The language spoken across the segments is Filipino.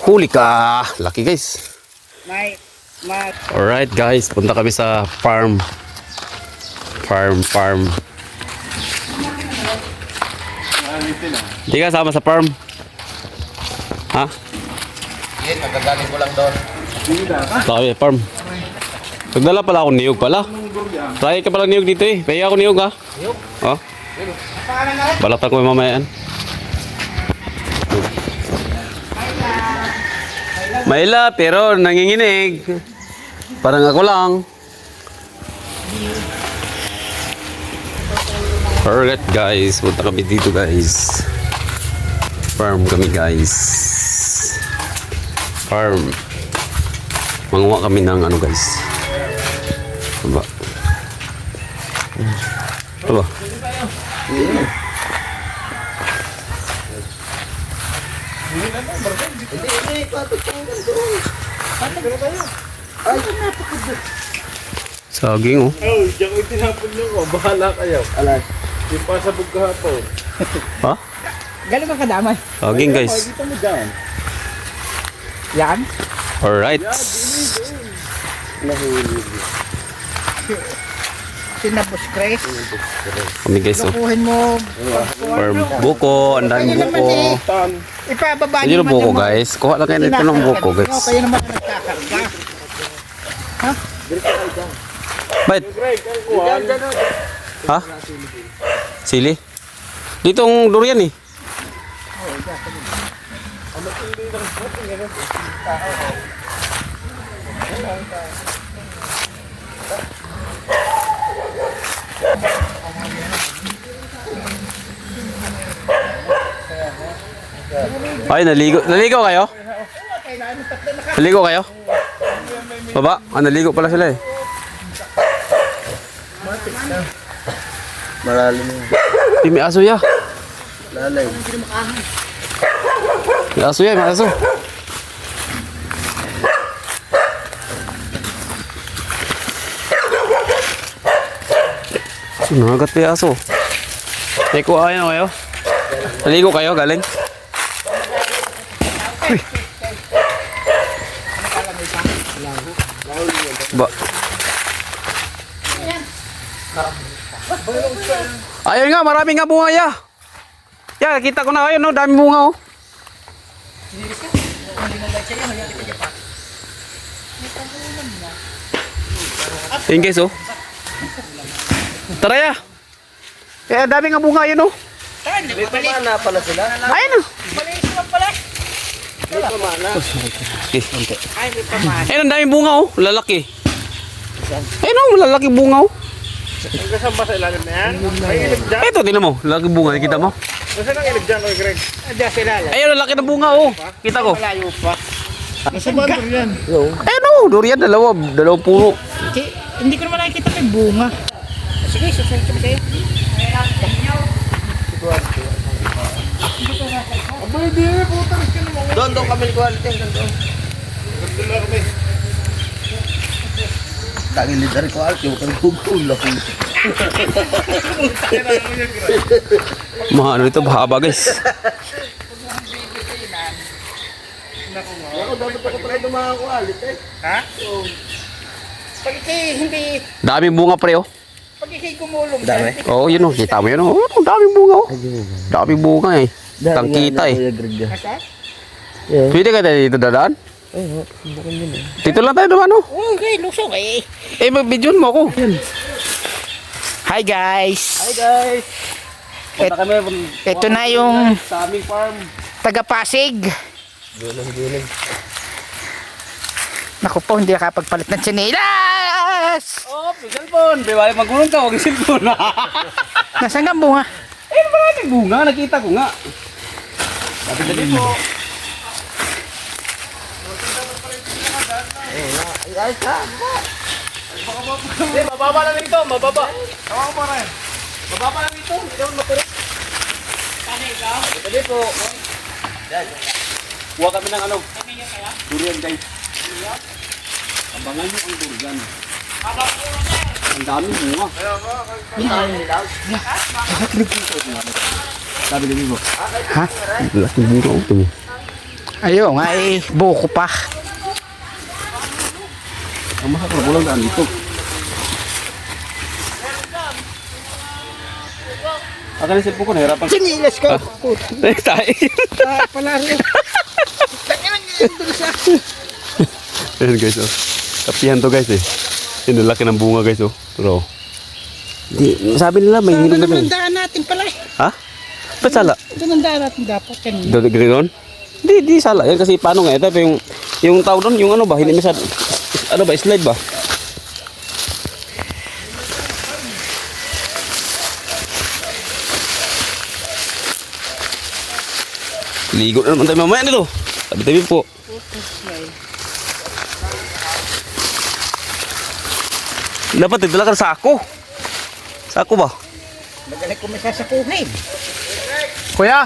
Huli ka. Laki guys. May Alright guys, punta kami sa farm. Farm. Hindi ka sama sa farm? Ha? Yes, nagagaling ko lang doon. Sabi, farm. Nagdala pala ako niyog pala. Try ka pala niyog dito eh. Paya ako niyog ha. Niyog? Oh. Balatan ko yung mamaya yan. Maila pero nanginginig. Parang ako lang. Alright guys, punta kami dito guys. Farm kami guys. Farm. Manguha kami ng ano guys. Aba. Aba. Saging oh. Oh, diyan ko tinapon nyo ko. Bahala kayo. Alas. Yung pasabog kahapon. Ha? galing ba kadamay? Saging guys. Dito mo dyan. Yan. Alright. Sinabos Chris. Kami guys oh. Kukuhin mo. Farm buko, ang daming buko. Tan. Ipababa Ayun ang buko guys. Kuha lang kayo nito ng buko guys. Kayo naman nagkakarga. Bait. Greg, ang kuhan. Ha? Sili? Ditong durian eh. Ay, naligo. Naligo kayo? Naligo kayo? Baba? Naligo pala sila eh. Malalim yun. Di, may aso ya. Lalay. May aso ya, may aso. Nagat pa yung aso. May kuha kayo? Naligo kayo, galing? Uy. Ba? Ayun nga, marami nga bunga ya. Ya, kita ko na ayun, no, dami bunga oh. Ayun guys oh. Tara ya. Kaya dami nga bunga yun oh. May pamana pala sila. Ayun oh. May pamana. Ayun, ang daming bunga oh, lalaki. Ayun oh, lalaki bunga oh. Hanggang saan ba sa ilalim na yan? Ay, ilig dyan. Ito, tingnan mo, lalaki bunga, nakita mo? Nasaan ang ilig dyan, Oy Greg? Diyan sila. Ayun, lalaki na bunga oh. Kita ko. Malayo pa. Nasaan ba yan? Ayun oh, durian, dalawang puno. Hindi ko naman nakikita may bunga. Sige, susunod kami sa'yo. Abay, di rin po. Taris ka naman. Doon kami quality. Doon. Doon lang kami. Tangin dari quality. Huwag kang gugul ako. Mga ano ito, bahaba guys. Ako dapat ako try ng mga quality. Ha? Pag hindi, Daming bunga pre oh. pag ikay kumulong. Dami. Oo, yun oh, kita mo yun oh. Oh, daming bunga oh. Daming bunga eh. Tangkita eh. Pwede ka tayo dito dadaan? Dito lang tayo naman oh. Oh, okay, lusong eh. Eh, mag-videoan mo ako. Hi guys. Hi guys. Punta kami Ito na yung sa aming farm. taga Pasig. Guling. Naku po, hindi nakapagpalit ng tsinelas. Oh, may cellphone. Bawal magulong ka, huwag yung cellphone. Nasaan nga ang bunga? Eh, maraming bunga. Nakita ko nga. Dali po. Ay, ka. Eh, mababa lang dito. Mababa. Tawa ko pa rin. Mababa lang dito. Hindi naman matuloy. Dali po. Kuha kami ng ano. Durian guys. Abangan nyo ang durian. Ang daming bunga. Sabi ni Bibo. Ha? Laking bunga ito mo. Ayun nga eh, buko pa. Ang masarap na bulang daan dito. Akan isip ko nahirapan. Sinilas ko. Tayo. Pala rin. Ayan guys, oh. Kapihan to guys eh. Yung laki ng bunga guys, oh. Pero, di, sabi nila may hinog na Ito rin. ng daan natin pala eh. Ha? Ba't sala? Ito ng daan natin dapat kanina. Ganoon? Di sala. Yan kasi paano nga ito, yung tao doon, yung ano ba, hindi masyad, ano ba, slide ba? Ligo na naman tayo mamaya nito. Tabi-tabi po. Dapat ito lang sako. Sako ba? Magaling ko may sasakuhin. Kuya!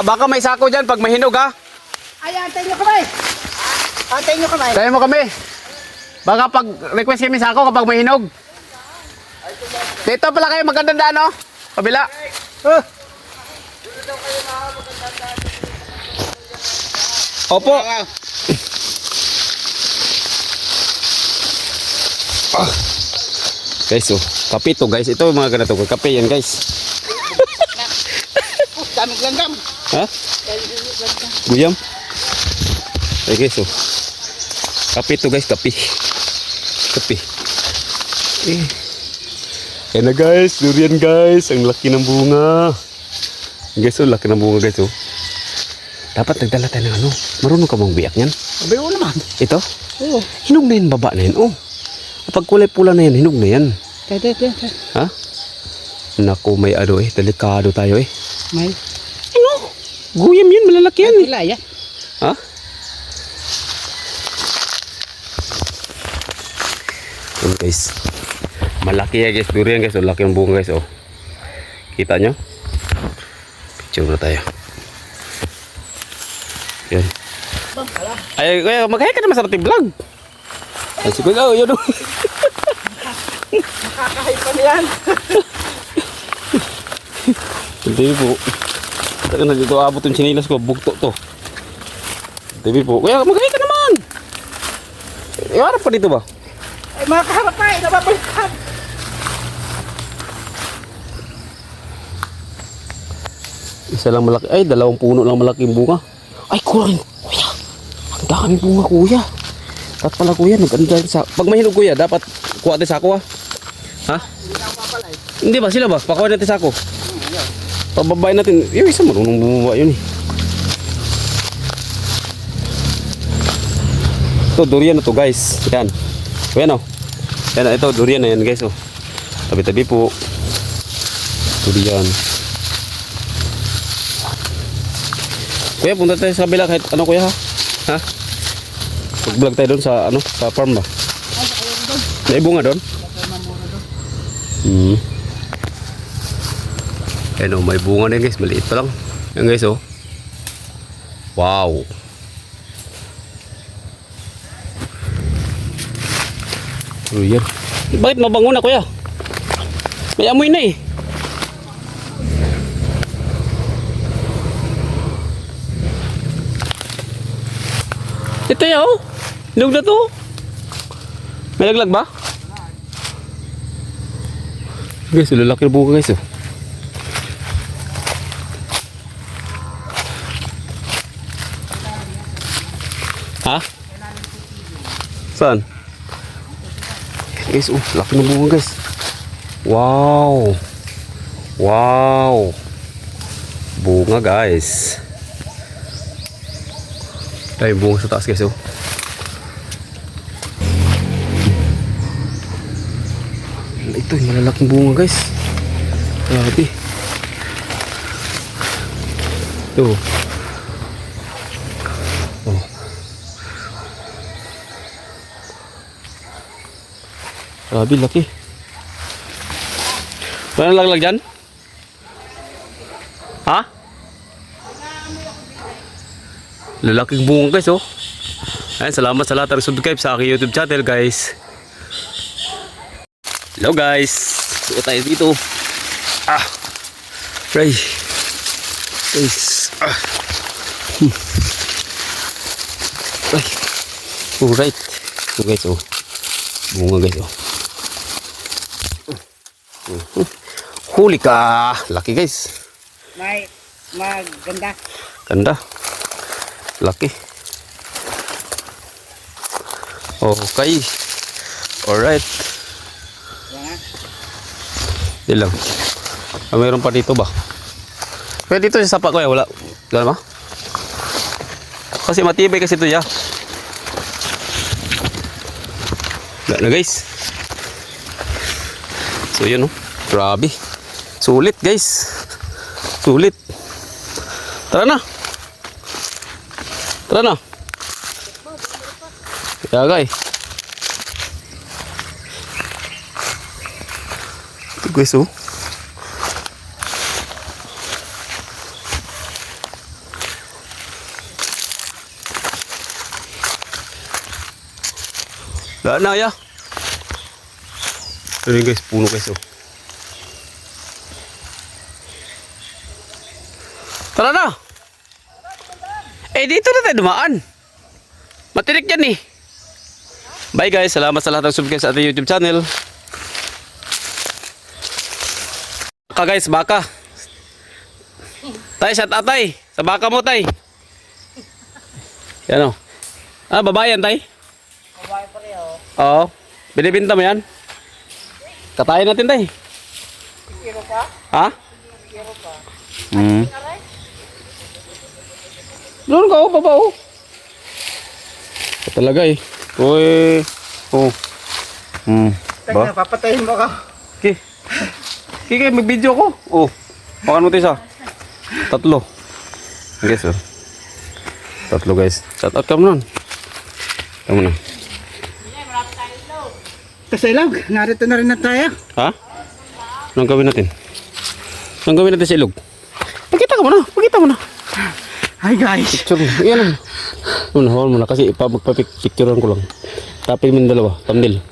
Baka may sako dyan pag mahinog ha. Ay, antay nyo kami. Antay nyo kami. Tayo mo kami. Baka pag request kami sako kapag mahinog. Dito pala kayo magandang daan oh. Kabila. Opo. Guys, oh, kape to guys. Ito yung mga ganito. Kape yan guys. Daming langgam. Ha? Guyam? Ay guys, oh. Kape to guys, kape. Kape. Eh. Ayan na guys, durian guys. Ang laki ng bunga. Guys, oh, laki ng bunga guys, oh. Dapat nagdala tayo ng ano. Marunong ka bang biyak yan? Abay ko naman. Ito? Oo. Hinog na yan, baba na yan, oh. Kapag kulay pula na yan, hinog na yan. Tete. Ha? Naku, may ano eh. Delikado tayo eh. May. Ano? Guyam yun, malalaki yan. Ilaya. Ha? Yan guys. Malaki ya guys. Durian guys. Oh, laki ng bunga guys. Oh. Kita nyo? Picture na tayo. Yan. Ay, kaya mag-hi ka naman sa ating vlog. Ay, sige ko. Yun. Nakakahay pa niyan. Hindi po. Taka na dito abot yung sinilas ko. Bugto to. Hindi po. Kaya mag-hi ka naman. Iwarap pa dito ba? Ay, mga kaharap pa eh. Nababalikan. Isa lang malaki. Ay, 2 puno lang malaking bunga. Ay, kulang. Kuya. Ang daming bunga, kuya. Dapat pala, kuya. Naganda sa... Pag mahinog, kuya, dapat kuha natin sako, ha? Ha? Hindi ba? Sila ba? Pakuha natin sako. Pababain natin. Yung isa marunong bumaba yun, eh. Ito, durian na to, guys. Yan. Kuya, no? Yan, ito, durian na yan, guys, oh. Tabi-tabi po. Durian. Kuya, punta tayo sa kabila kahit ano kuya ha? Ha? Mag-vlog tayo doon sa ano, sa farm ba? May bunga doon? Ayun oh, may bunga din guys, maliit pa lang. Yan guys oh. Wow. Oh yan. Bakit mabango na kuya? May amoy na eh. Ito ya oh. Hinog na to. May laglag ba? Guys, lalaki na bunga guys oh. Ha? Saan? Guys, oh, laki na bunga guys. Wow. Wow. Bunga guys. Ay, bunga sa taas guys oh. Ito yung malalaking bunga guys. Grabe. Ito. Oh. Grabe, laki. Wala nalaglag dyan? Ha? Lalaking bunga guys oh. Ayun, salamat sa lahat ng subscribe sa aking YouTube channel guys. Hello guys. Suot tayo dito. Ah. Pray. Guys. Ay. Alright. So guys, oh. Bunga guys, oh. Huli ka. Laki guys. Maganda. Ganda. Laki. Okay. Alright. Yan lang. Mayroon pa dito ba? Pwede dito sa sapa ko ya, wala. Wala ba? Kasi matibay kasi ito ya. Wala na guys. So yun oh. Grabe. Sulit guys. Sulit. Tara na. Tara na. Ya guys. Ito guys oh. Wala na ya. Ito rin guys, puno guys oh. Tara na. Dito na tayo dumaan. Matirik yan eh. Bye guys, salamat sa lahat ng subscribe sa ating YouTube channel. Baka guys, baka. Tay, shout out tay. Sa baka mo tay. Yan o. Babae yan tay? Babae pa rin oh. Oo. Binibinta mo yan? Katayin natin tay. Kiro pa? Ha? Kiro pa. Doon ka oh, baba oh. Ito talaga eh. Uy. Oh. Ba? Papatayin mo ka. Okay. Okay, mag-video ko. Oh. Makan mo tayo isa. 3. Okay, sir. 3 guys. Shout out ka mo nun. Kamu na. Kasailog, narito na rin na tayo. Ha? Anong gawin natin? Anong gawin natin sa ilog? Pakita ka muna. Pakita mo na. Hi guys. Picture mo. Iyan lang. Hold mo na kasi magpapicturean ko lang. Tapin mo yung dalawa. Thumbnail.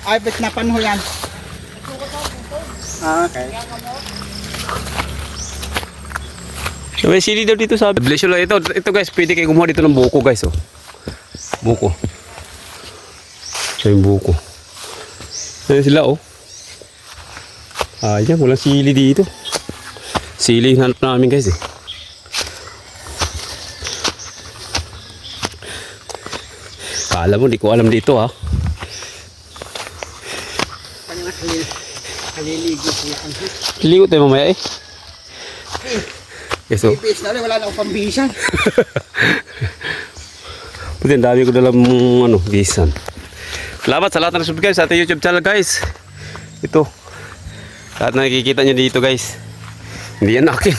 Ay, ba't napan ho yan? Okay. May sili daw dito sa bless you lang. Ito guys, pwede kayo kumuha dito ng buko guys oh. Buko. Ito yung buko. Ayan sila oh. Ayan, walang sili dito. Sili hanap namin guys eh. Kala mo, di ko alam dito ha. Kaliligo siya. Ligo tayo mamaya eh. Yes oh. Ibis na rin, wala na akong pambisan. Puti, ang dami ko dalang bisan. Salamat sa lahat ng subscribe sa ating YouTube channel guys. Ito. Lahat na nakikita nyo dito guys. Hindi yan akin.